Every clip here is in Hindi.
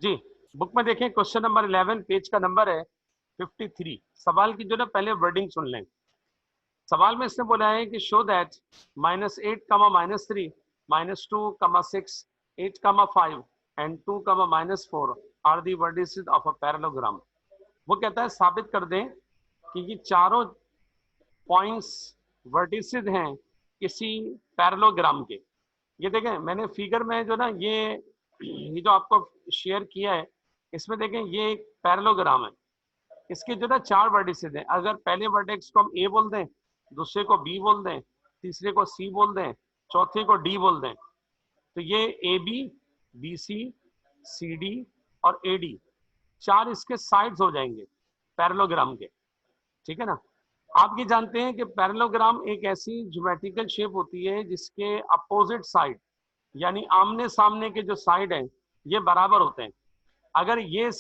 जी बुक में देखें क्वेश्चन नंबर 11 पेज का नंबर है 53। सवाल की जो ना पहले वर्डिंग सुन लें। सवाल में इसने बोला है कि show that -8, -3, -2, 6, 8, 5 and 2, -4 are the vertices of a parallelogram. वो कहता है साबित कर दें कि ये चारों पॉइंट्स वर्टिसेस हैं किसी पैरेललोग्राम के। ये देखें मैंने फिगर में जो ना ये जो आपको शेयर किया है, इसमें देखें ये एक पैरेललोग्राम है। इसके जो ना चार वर्टिसेस हैं। अगर पहले वर्टेक्स को हम ए बोल दें, दूसरे को बी बोल दें, तीसरे को सी बोल दें, चौथे को डी बोल दें, तो ये A B, B C, C D और ए डी चार इसके साइड्स हो जाएंगे पैरेललोग्राम के। ठीक है ना। आप ये जानते हैं कि पैरेललोग्राम एक ऐसी ज्योमेट्रिकल शेप होती है जिसके अपोजिट साइड यानी आमने सामने के जो साइड हैं ये बराबर होते हैं। अगर ये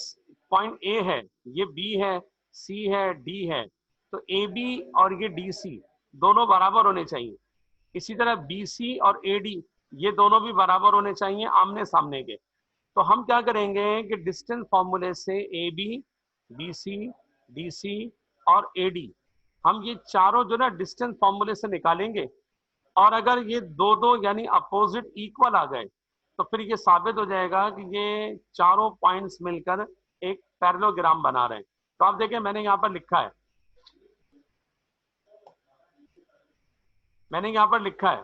पॉइंट ए है, ये बी है, सी है, डी है, तो ए बी और ये डी सी दोनों बराबर होने चाहिए। इसी तरह बी सी और ए डी ये दोनों भी बराबर होने चाहिए आमने सामने के। तो हम क्या करेंगे कि डिस्टेंस फॉर्मूले से A B, B C, D C और ए डी हम ये चारों जो ना डिस्टेंस फॉर्मूले से निकालेंगे। और अगर ये दो दो यानी अपोजिट इक्वल आ गए तो फिर ये साबित हो जाएगा कि ये चारों पॉइंट्स मिलकर एक पैरेललोग्राम बना रहे हैं। तो आप देखें मैंने यहाँ पर लिखा है,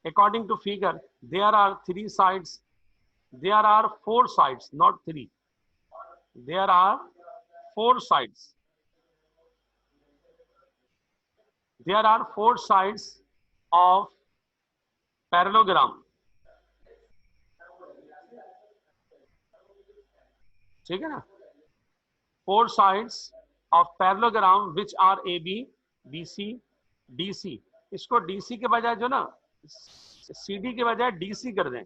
according to figure there are 3 sides, there are 4 sides not 3, there are 4 sides, there are 4 sides of parallelogram. ठीक है ना। 4 sides of parallelogram which are AB, BC, DC। इसको DC के बजाय जो ना CD के बजाय DC कर दें।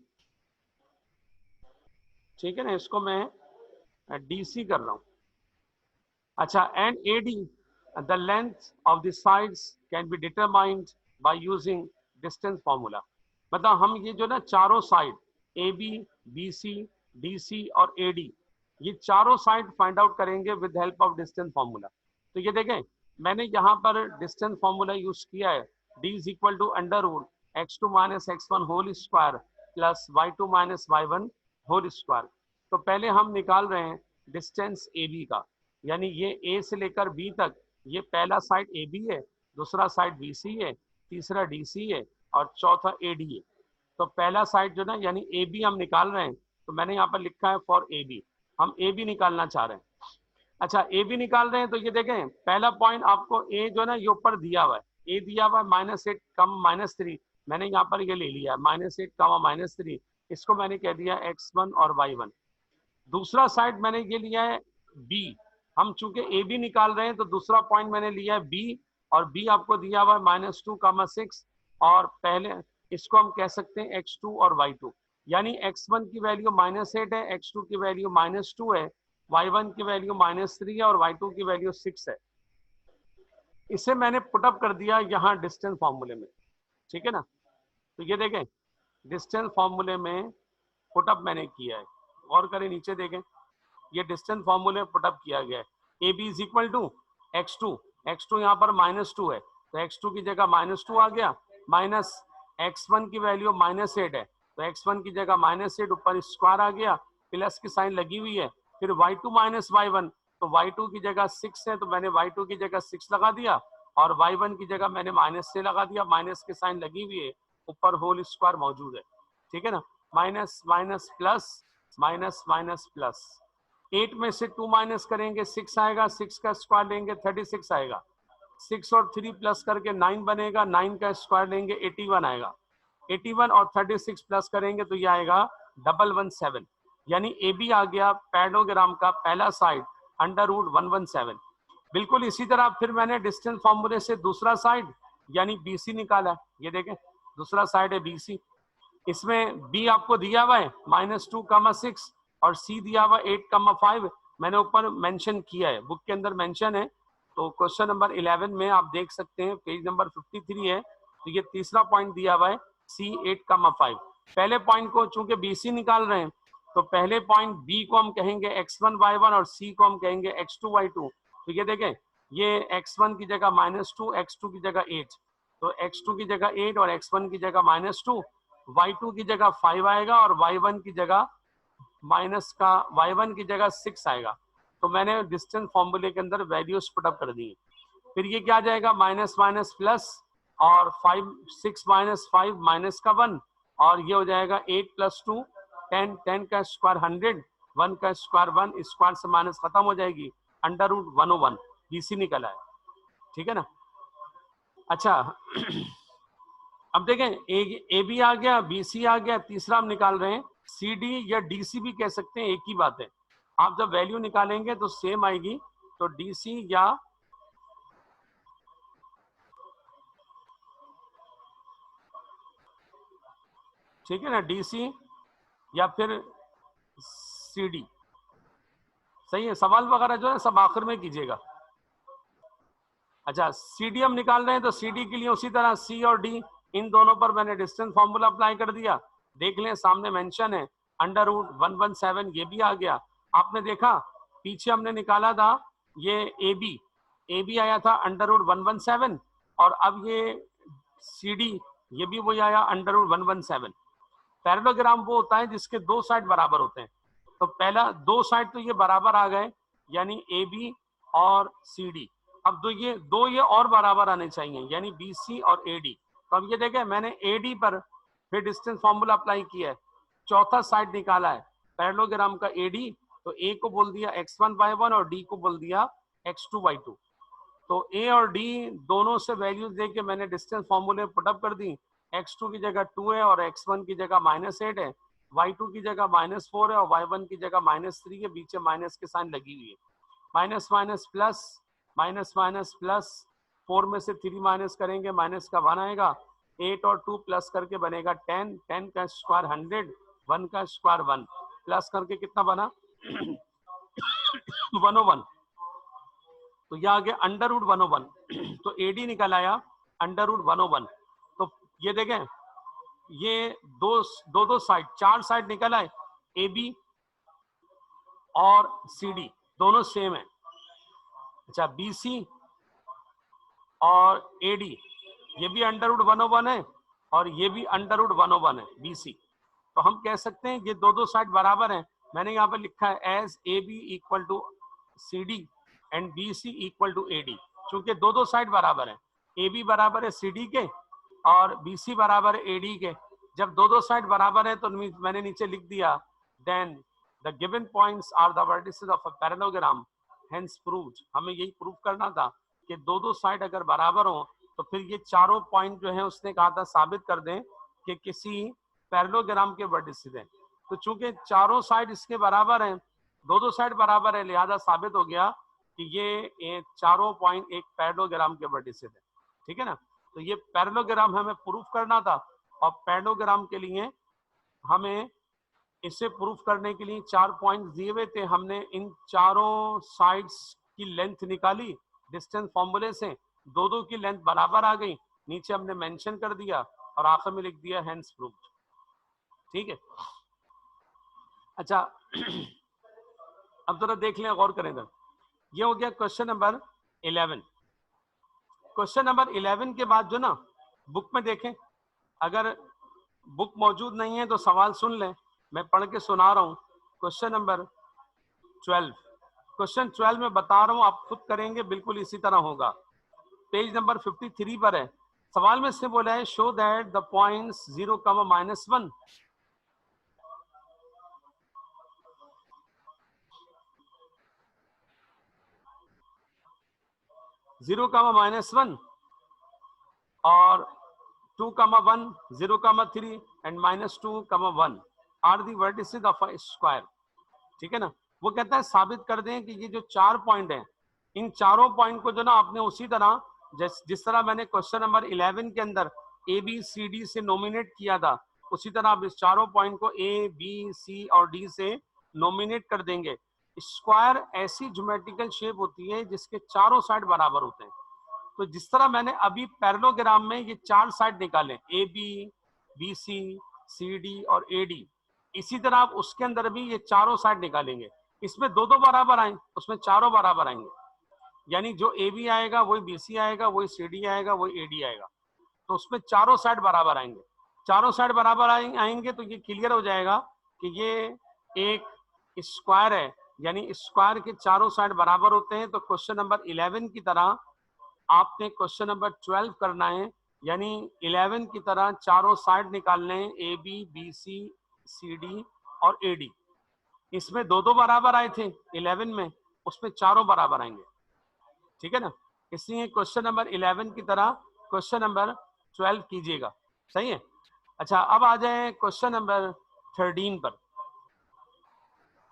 ठीक है ना, इसको मैं DC कर रहा हूं। अच्छा, and AD the length of the sides can be determined by using distance formula। मतलब हम ये जो ना चारों साइड AB, BC, DC और AD ये चारों साइड फाइंड आउट करेंगे with help of distance formula. तो ये देखें मैंने यहाँ पर डिस्टेंस फार्मूला यूज किया है, d is equal to under root x2 - x1 whole square plus y2 - y1 whole square. तो पहले हम निकाल रहे हैं डिस्टेंस AB का, यानी ये A से लेकर B तक ये पहला साइड AB है, दूसरा साइड BC है, तीसरा DC है और चौथा AD है। तो पहला साइड जो ना यानी AB हम निकाल रहे हैं, तो मैंने यहाँ पर लिखा है फॉर AB, हम ए बी निकालना चाह रहे हैं। अच्छा, ए बी निकाल रहे हैं तो ये देखें पहला पॉइंट आपको ए जो है ना ये ऊपर दिया हुआ है, ए दिया हुआ है -8, -3, मैंने यहाँ पर ये ले लिया है -8, -3, इसको मैंने कह दिया x1 और y1। दूसरा साइड मैंने ये लिया है बी, हम चूंकि ए बी निकाल रहे हैं तो दूसरा पॉइंट मैंने लिया है बी, और बी आपको दिया हुआ है -2, 6, और पहले इसको हम कह सकते हैं x2 और y2। यानी x1 की वैल्यू -8 है, x2 की वैल्यू -2 है, y1 की वैल्यू -3 है और y2 की वैल्यू 6 है। इसे मैंने पुटअप कर दिया यहाँ डिस्टेंस फॉर्मूले में। ठीक है ना। तो ये देखें डिस्टेंस फॉर्मूले में पुटअप मैंने किया है, गौर करें नीचे देखें ये डिस्टेंस फॉर्मूले में पुटअप किया गया है। A B is equal to x2 यहाँ पर -2 है तो x2 की जगह -2 आ गया, माइनस x1 की वैल्यू -8 है तो x1 की जगह -8 ऊपर स्क्वायर आ गया, प्लस की साइन लगी हुई है। फिर y2 - y1 तो y2 की जगह 6 है तो मैंने y2 की जगह 6 लगा दिया, और y1 की जगह मैंने माइनस से लगा दिया, माइनस की साइन लगी हुई है, ऊपर होल स्क्वायर मौजूद है। ठीक है ना। Minus minus plus, minus minus plus, 8 में से 2 माइनस करेंगे 6 आएगा, 6 का स्क्वायर लेंगे 36 आएगा, 6 और 3 प्लस करके 9 बनेगा, 9 का स्क्वायर लेंगे 81 आएगा, 81 और 36 प्लस करेंगे तो ये आएगा 117। यानी ए बी आ गया पैरेललोग्राम का पहला साइड √117। बिल्कुल इसी तरह फिर मैंने डिस्टेंस फॉर्मूले से दूसरा साइड यानी BC निकाला। ये देखें दूसरा साइड है BC, इसमें B आपको दिया हुआ है -2, 6 और C दिया हुआ 8, 5 मैंने ऊपर मेंशन किया है, बुक के अंदर मेंशन है। तो क्वेश्चन नंबर 11 में आप देख सकते हैं पेज नंबर 53 है, तो ये तीसरा पॉइंट दिया हुआ है C 8, 5। पहले पॉइंट को चूंकि BC निकाल रहे हैं तो पहले पॉइंट बी को हम कहेंगे x1 y1 और सी को हम कहेंगे x2 y2। तो ये देखें, ये x1 की जगह -2, x2 की जगह 8, तो x2 की जगह 8 और x1 की जगह -2, y2 की जगह 5 आएगा और y1 की जगह y1 की जगह 6 आएगा। तो मैंने डिस्टेंस फॉर्मूले के अंदर वैल्यूज पुटअप कर दी। फिर ये क्या आ जाएगा, माइनस माइनस प्लस, और 6 - 5 माइनस का 1, और ये हो जाएगा 8 + 2 10, 10 का स्क्वायर 100, 1 का स्क्वायर 1, स्क्वायर से माइनस खत्म हो जाएगी, √101 बीसी निकला है। ठीक है ना। अच्छा अब देखें, ए बी आ गया, बी सी आ गया, तीसरा हम निकाल रहे हैं सी डी या डी सी भी कह सकते हैं, एक ही बात है। आप जब वैल्यू निकालेंगे तो सेम आएगी, तो डी सी या ठीक है ना, डी सी या फिर सी डी। सही है। सवाल वगैरह जो है सब आखिर में कीजिएगा। अच्छा, सी डी हम निकाल रहे हैं, तो सी डी के लिए उसी तरह सी और डी, इन दोनों पर मैंने डिस्टेंस फॉर्मूला अप्लाई कर दिया। देख लें सामने मेंशन है √117, ये भी आ गया। आपने देखा पीछे हमने निकाला था ये ए बी आया था √117, और अब ये सी डी, ये भी वही आया √117। पैरेललोग्राम वो होता है जिसके दो साइड बराबर होते हैं। तो पहला दो साइड तो ये बराबर आ गए, यानी ए बी और सी डी। अब दो ये और बराबर आने चाहिए, यानी बी सी और ए डी। तो अब ये देखें, मैंने ए डी पर फिर डिस्टेंस फॉर्मूला अप्लाई किया है, चौथा साइड निकाला है पैरेललोग्राम का ए डी। तो ए को बोल दिया x1 y1 और डी को बोल दिया x2 y2। तो ए और डी दोनों से वैल्यूज देके मैंने डिस्टेंस फॉर्मूले पुटअप कर दी। x2 की जगह 2 है और x1 की जगह -8 है, y2 की जगह -4 है और y1 की जगह -3 है, बीच में माइनस के साइन लगी हुई है। Minus minus plus, minus minus plus, 4 में से 3 माइनस करेंगे, माइनस का 1 आएगा, 8 और 2 प्लस करके बनेगा 10, 10 का स्क्वायर 100, 1 का स्क्वायर 1, प्लस करके कितना बना 101। तो यह आ गया √101। तो एडी निकल आया √101। तो ये देखें, ये दो साइड, 4 साइड निकल आए, ए बी और सी डी दोनों सेम है। अच्छा, बी सी और ए डी ये भी √101 है और ये भी √101 है, बी सी। तो हम कह सकते हैं ये दो साइड बराबर हैं। मैंने यहाँ पर लिखा है as A B equal to C D and B C equal to A D. चूंकि दो साइड बराबर है, ए बी बराबर है सी डी के और बी सी बराबर है ए डी के। जब दो साइड बराबर है तो मैंने नीचे लिख दिया, then the given points are the vertices of a parallelogram, hence proved. हमें यही प्रूव करना था कि दो साइड अगर बराबर हो तो फिर ये चारों पॉइंट जो है उसने कहा था साबित कर दें कि किसी पैरेललोग्राम के वर्टिसेस हैं। तो चूंकि चारों साइड इसके बराबर हैं, दो साइड बराबर है, लिहाजा साबित हो गया कि ये चारों पॉइंट एक पैरेललोग्राम के वर्टिसेस हैं। ठीक है ना। तो ये पैरेललोग्राम हमें प्रूफ करना था, और पैरेललोग्राम के लिए हमें इसे प्रूफ करने के लिए 4 पॉइंट दिए हुए थे। हमने इन चारों साइड्स की लेंथ निकाली डिस्टेंस फॉर्मूले से, दो की लेंथ बराबर आ गई, नीचे हमने मेंशन कर दिया और आखिर में लिख दिया हेंस प्रूव्ड। ठीक है। अच्छा अब जरा देख लें, गौर करें। ये हो गया क्वेश्चन नंबर 11। क्वेश्चन नंबर 11 के बाद जो ना बुक में देखें, अगर बुक मौजूद नहीं है तो सवाल सुन लें, मैं पढ़ के सुना रहा हूं। क्वेश्चन नंबर 12, क्वेश्चन 12 में बता रहा हूं, आप खुद करेंगे बिल्कुल इसी तरह होगा। पेज नंबर 53 पर है। सवाल में इसने बोला है शो दैट द पॉइंट्स 0, -1 0, -1 और 2, 1, 0, 3 and -2, 1 are the vertices of a square. ठीक है ना। वो कहता है साबित कर दें कि ये जो 4 पॉइंट हैं, इन चारों पॉइंट को जो ना आपने उसी तरह जिस तरह मैंने क्वेश्चन नंबर 11 के अंदर ए बी सी डी से नॉमिनेट किया था, उसी तरह आप इस चारों पॉइंट को ए बी सी और डी से नॉमिनेट कर देंगे। स्क्वायर ऐसी ज्योमेट्रिकल शेप होती है जिसके चारों साइड बराबर होते हैं। तो जिस तरह मैंने अभी पैरेललोग्राम में ये 4 साइड निकाले, A B, B C, C D और ए डी, इसी तरह आप उसके अंदर भी ये चारों साइड निकालेंगे, इसमें दो दो बराबर आए, उसमें चारों बराबर आएंगे, यानी जो ए बी आएगा वही बी सी आएगा, वही सी डी आएगा, वही ए डी आएगा, तो उसमें चारों साइड बराबर आएंगे। चारों साइड बराबर आएंगे तो ये क्लियर हो जाएगा कि ये एक स्क्वायर है, यानी स्क्वायर के चारों साइड बराबर होते हैं। तो क्वेश्चन नंबर 11 की तरह आपने क्वेश्चन नंबर 12 करना है, यानी 11 की तरह चारों साइड निकालने हैं, A B, B C, C D और ए डी। इसमें दो दो बराबर आए थे 11 में, उसमें चारों बराबर आएंगे, ठीक है ना। इसलिए क्वेश्चन नंबर 11 की तरह क्वेश्चन नंबर 12 कीजिएगा, सही है। अच्छा, अब आ जाए क्वेश्चन नंबर 13 पर,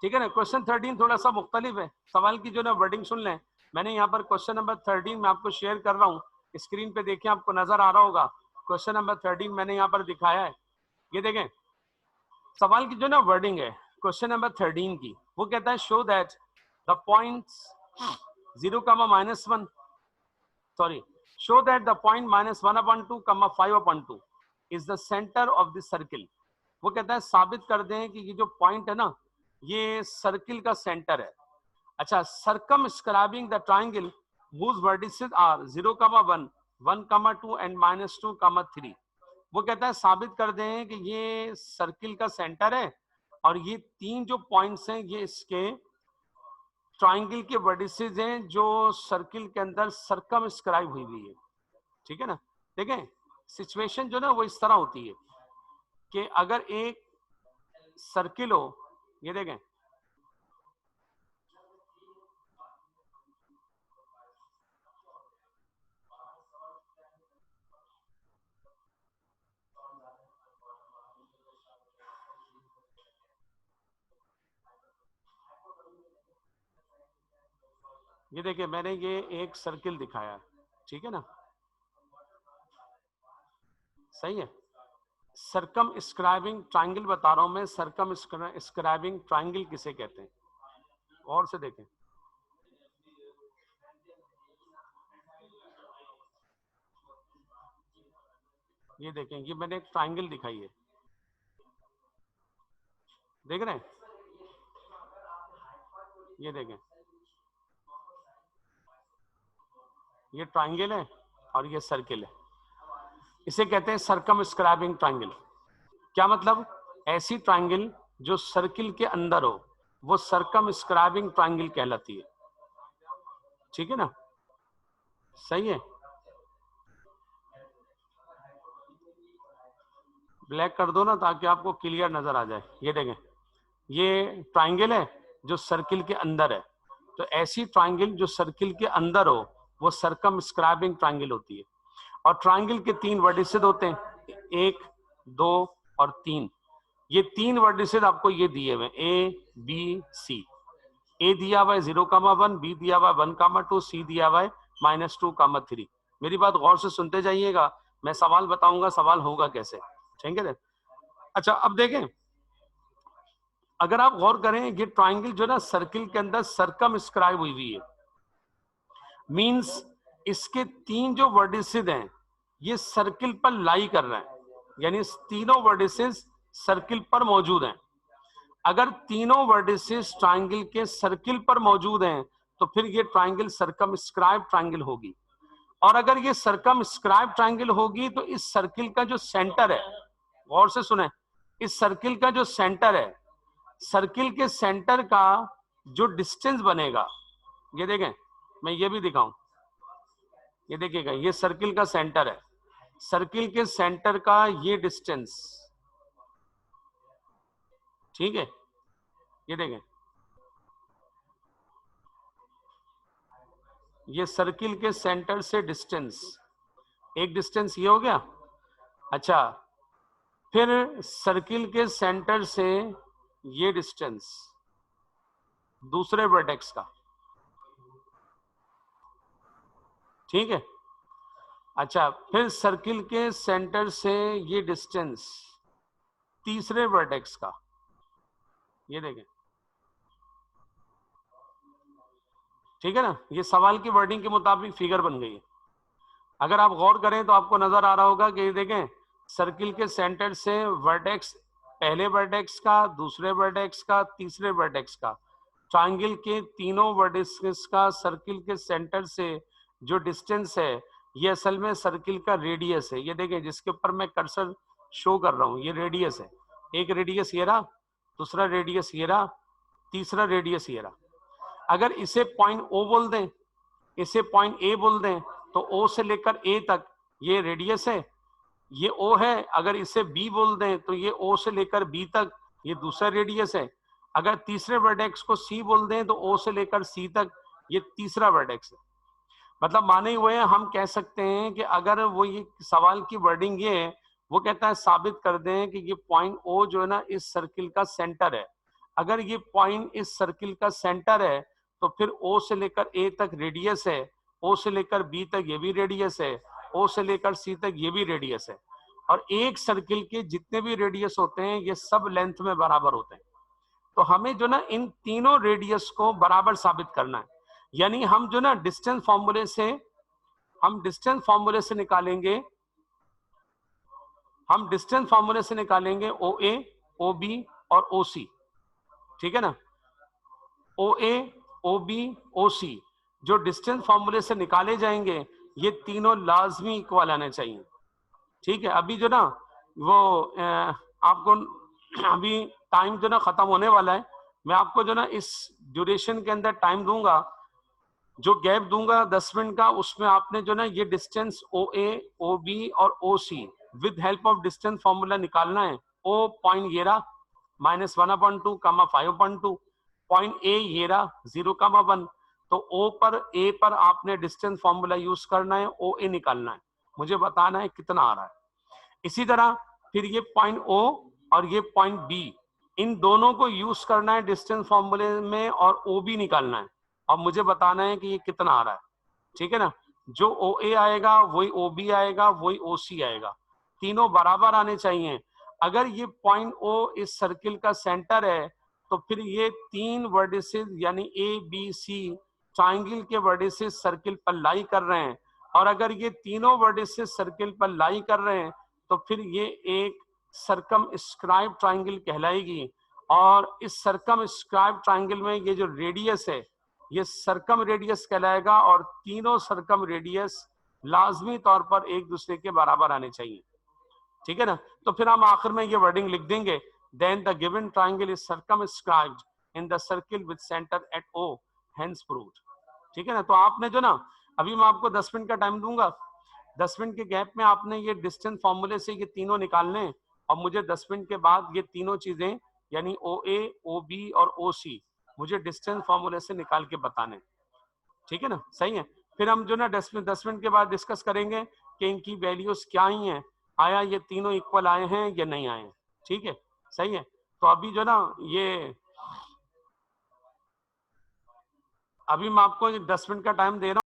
ठीक है ना। क्वेश्चन 13 थोड़ा सा मुख्तलिफ है, सवाल की जो ना वर्डिंग सुन लें। मैंने यहाँ पर क्वेश्चन नंबर 13 में आपको शेयर कर रहा हूँ, स्क्रीन पे देखिए, आपको नजर आ रहा होगा। क्वेश्चन नंबर 13 मैंने यहाँ पर दिखाया है, ये देखें। सवाल की जो ना वर्डिंग है क्वेश्चन नंबर 13 की, वो कहता है show that the points 0,-1 sorry, show that the point -1/2, 5/2 is the center of the circle। वो कहता है साबित कर दें कि ये जो पॉइंट है ना, ये सर्किल का सेंटर है। अच्छा, circumscribing the triangle whose vertices are 0,1, 1,2 and -2,3। वो कहता है साबित कर दें कि ये सर्किल का सेंटर है और ये तीन जो पॉइंट्स हैं ये इसके ट्राइंगल के वर्टिसेस हैं जो सर्किल के अंदर सर्कमस्क्राइब हुई हुई है, ठीक है ना। देखें, सिचुएशन जो ना वो इस तरह होती है कि अगर एक सर्किल हो, ये देखें, ये देखिए मैंने ये एक सर्किल दिखाया, ठीक है ना, सही है। सर्कम स्क्राइबिंग ट्राइंगल बता रहा हूं मैं, सर्कम स्क्राइबिंग ट्राइंगल किसे कहते हैं, और से देखें। ये देखें, ये मैंने एक ट्राइंगल दिखाई है, देख रहे हैं, ये देखें, ये ट्राइंगल है और ये सर्किल है, इसे कहते हैं सर्कम स्क्राइबिंग ट्राइंगल। क्या मतलब? ऐसी ट्राइंगल जो सर्किल के अंदर हो वो सर्कम स्क्राइबिंग ट्राइंगल कहलाती है, ठीक है ना, सही है। ब्लैक कर दो ना ताकि आपको क्लियर नजर आ जाए। ये देखें, ये ट्राइंगल है जो सर्किल के अंदर है, तो ऐसी ट्राइंगल जो सर्किल के अंदर हो वो सर्कम स्क्राइबिंग ट्राइंगल होती है। और ट्राइंगल के तीन वर्टिसेस होते हैं, 1, 2 और 3। ये तीन वर्टिसेस आपको ये दिए हुए, ए बी सी। ए दिया हुआ है 0,1, बी दिया हुआ है 1,2, सी दिया हुआ है -2,3। मेरी बात गौर से सुनते जाइएगा, मैं सवाल बताऊंगा सवाल होगा कैसे, ठीक है। अच्छा, अब देखें, अगर आप गौर करें, ये ट्राइंगल जो ना सर्किल के अंदर सर्कम स्क्राइब हुई हुई है, मींस इसके तीन जो वर्टिसेस हैं ये सर्किल पर लाई कर रहे हैं, यानी तीनों वर्टिसेस सर्किल पर मौजूद हैं। अगर तीनों वर्टिसेस ट्राइंगल के सर्किल पर मौजूद हैं तो फिर ये ट्राइंगल सर्कमस्क्राइब ट्राइंगल होगी। और अगर ये सर्कमस्क्राइब ट्राइंगल होगी तो इस सर्किल का जो सेंटर है, गौर से सुने, इस सर्किल का जो सेंटर है, सर्किल के सेंटर का जो डिस्टेंस बनेगा, ये देखें, मैं ये भी दिखाऊं, ये देखिएगा, ये सर्किल का सेंटर है, सर्किल के सेंटर का ये डिस्टेंस, ठीक है, ये देखें, ये सर्किल के सेंटर से डिस्टेंस, एक डिस्टेंस ये हो गया। अच्छा, फिर सर्किल के सेंटर से ये डिस्टेंस दूसरे वर्टेक्स का, ठीक है। अच्छा, फिर सर्किल के सेंटर से ये डिस्टेंस तीसरे वर्टेक्स का, ये देखें, ठीक है ना। ये सवाल की वर्डिंग के मुताबिक फिगर बन गई है। अगर आप गौर करें तो आपको नजर आ रहा होगा कि देखें, सर्किल के सेंटर से वर्टेक्स पहले वर्टेक्स का, दूसरे वर्टेक्स का, तीसरे वर्टेक्स का, ट्रायंगल के तीनों वर्टेक्स का सर्किल के सेंटर से जो डिस्टेंस है ये असल में सर्किल का रेडियस है। ये देखें जिसके ऊपर मैं कर्सर शो कर रहा हूँ, ये रेडियस है। एक रेडियस ये रहा, दूसरा रेडियस ये रहा, तीसरा रेडियस ये रहा। अगर इसे पॉइंट ओ बोल दें, इसे पॉइंट ए बोल दें, तो ओ से लेकर ए तक ये रेडियस है, ये ओ है। अगर इसे बी बोल दें तो ये ओ से लेकर बी तक ये दूसरा रेडियस है। अगर तीसरे वर्टेक्स को सी बोल दें तो ओ से लेकर सी तक ये तीसरा वर्टेक्स है। मतलब माने हुए हम कह सकते हैं कि अगर वो ये सवाल की वर्डिंग ये है, वो कहता है साबित कर दें कि ये पॉइंट ओ जो है ना इस सर्किल का सेंटर है। अगर ये पॉइंट इस सर्किल का सेंटर है तो फिर ओ से लेकर ए तक रेडियस है, ओ से लेकर बी तक ये भी रेडियस है, ओ से लेकर सी तक ये भी रेडियस है। और एक सर्किल के जितने भी रेडियस होते हैं ये सब लेंथ में बराबर होते हैं। तो हमें जो ना इन तीनों रेडियस को बराबर साबित करना है। यानी हम जो ना डिस्टेंस फॉर्मूले से निकालेंगे, हम डिस्टेंस फॉर्मूले से निकालेंगे ओ ए, ओ बी और ओ सी। ठीक है ना, ओ ए, ओ बी, ओ सी जो डिस्टेंस फॉर्मूले से निकाले जाएंगे ये तीनों लाजमी इक्वल आने चाहिए। ठीक है, अभी जो ना वो आपको अभी टाइम जो ना खत्म होने वाला है। मैं आपको जो ना इस ड्यूरेशन के अंदर टाइम दूंगा, जो गैप दूंगा 10 मिनट का, उसमें आपने जो ना ये डिस्टेंस ओ ए, ओ बी और O C with help of distance formula निकालना है। ओ पॉइंट ये रहा -1/2 5/2, पॉइंट ए ये रहा 0,1। तो ओ पर ए पर आपने डिस्टेंस फॉर्मूला यूज करना है, ओ ए निकालना है, मुझे बताना है कितना आ रहा है। इसी तरह फिर ये पॉइंट ओ और ये पॉइंट बी, इन दोनों को यूज करना है डिस्टेंस फॉर्मूले में और ओ बी निकालना है और मुझे बताना है कि ये कितना आ रहा है। ठीक है ना, जो ओ ए आएगा वही ओ बी आएगा, वही ओ सी आएगा, तीनों बराबर आने चाहिए। अगर ये पॉइंट ओ इस सर्किल का सेंटर है तो फिर ये तीन वर्टिसेस यानी ए बी सी ट्राइंगल के वर्टिसेस सर्किल पर लाई कर रहे हैं। और अगर ये तीनों वर्टिसेस सर्किल पर लाई कर रहे हैं तो फिर ये एक सर्कमस्क्राइब ट्राइंगल कहलाएगी। और इस सर्कमस्क्राइब ट्राइंगल में ये जो रेडियस है ये सर्कम रेडियस कहलाएगा और तीनों सर्कम रेडियस लाजमी तौर पर एक दूसरे के बराबर आने चाहिए। ठीक है ना, तो फिर हम आखिर में ये वर्डिंग लिख देंगे, then the given triangle is circumscribed in the circle with centre at O, hence proved. ठीक है ना, तो आपने जो ना अभी मैं आपको 10 मिनट का टाइम दूंगा, 10 मिनट के गैप में आपने ये डिस्टेंस फॉर्मूले से ये तीनों निकालने और मुझे 10 मिनट के बाद ये तीनों चीजें यानी ओ ए, ओ बी और ओ सी मुझे डिस्टेंस फॉर्मूले से निकाल के बताने। ठीक है ना, सही है। फिर हम जो ना 10 मिनट के बाद डिस्कस करेंगे कि इनकी वैल्यूज क्या ही हैं, आया ये तीनों इक्वल आए हैं या नहीं आए। ठीक है, सही है। तो अभी जो ना ये अभी मैं आपको 10 मिनट का टाइम दे रहा हूँ।